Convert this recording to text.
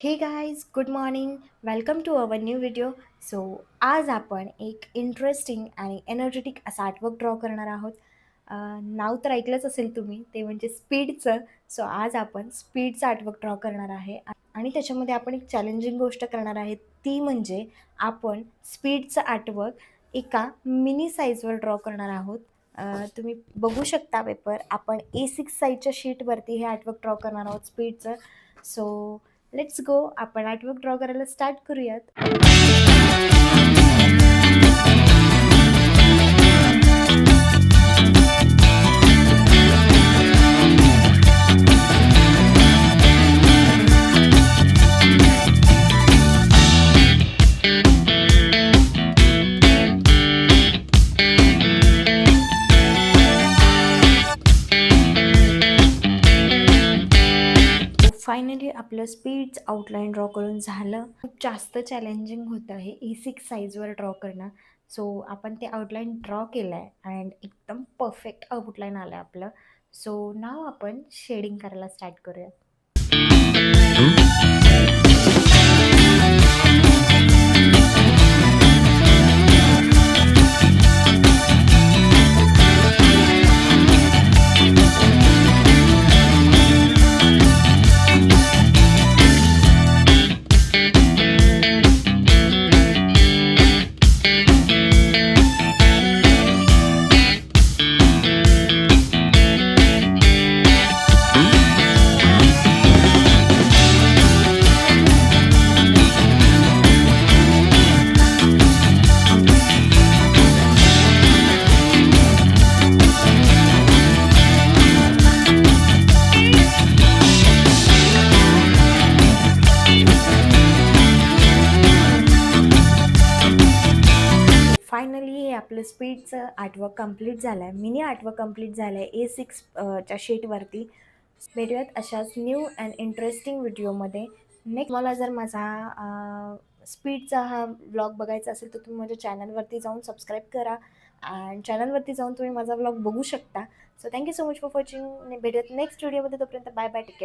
हे guys, good morning. Welcome to our new video. So आज आपण एक इंटरेस्टिंग आणि एनर्जेटिक असा आर्टवर्क ड्रॉ करणार आहोत. नाव तर ऐकलंच असेल तुम्ही, ते म्हणजे स्पीडचं. सो आज आपण स्पीडचं आर्टवर्क ड्रॉ करणार आहे आणि त्याच्यामध्ये आपण एक चॅलेंजिंग गोष्ट करणार आहे. ती म्हणजे आपण स्पीडचं आर्टवर्क एका मिनी साईजवर ड्रॉ करणार आहोत. तुम्ही बघू शकता पेपर. आपण A6 साईजच्या शीटवरती हे आर्टवर्क ड्रॉ करणार आहोत स्पीडचं. So let's go. आपण आर्टवर्क ड्रॉ करायला स्टार्ट करूयात. फायनली आपलं स्पीड्स आउटलाईन ड्रॉ करून झालं. खूप जास्त चॅलेंजिंग होतं हे A6 साईजवर ड्रॉ करणं. सो आपण ते आउटलाईन ड्रॉ केलं आहे अँड एकदम परफेक्ट आउटलाईन आलं आहे आपलं. सो नाव आपण शेडिंग करायला स्टार्ट करूया. फायनली हे आपलं स्पीडचं आर्टवर्क कंप्लीट झालं आहे. मिनी आर्टवर्क कंप्लीट झालं आहे A6 च्या शीटवरती. भेटूयात अशाच न्यू अँड इंटरेस्टिंग व्हिडिओमध्ये. नेक्स्ट मला जर माझा स्पीडचा हा व्लॉग बघायचा असेल तर तुम्ही माझ्या चॅनलवरती जाऊन सबस्क्राईब करा अँड चॅनलवरती जाऊन तुम्ही माझा व्लॉग बघू शकता. So thank you so much for watching. भेटूयात नेक्स्ट व्हिडिओमध्ये. तोपर्यंत बाय बाय. Take care.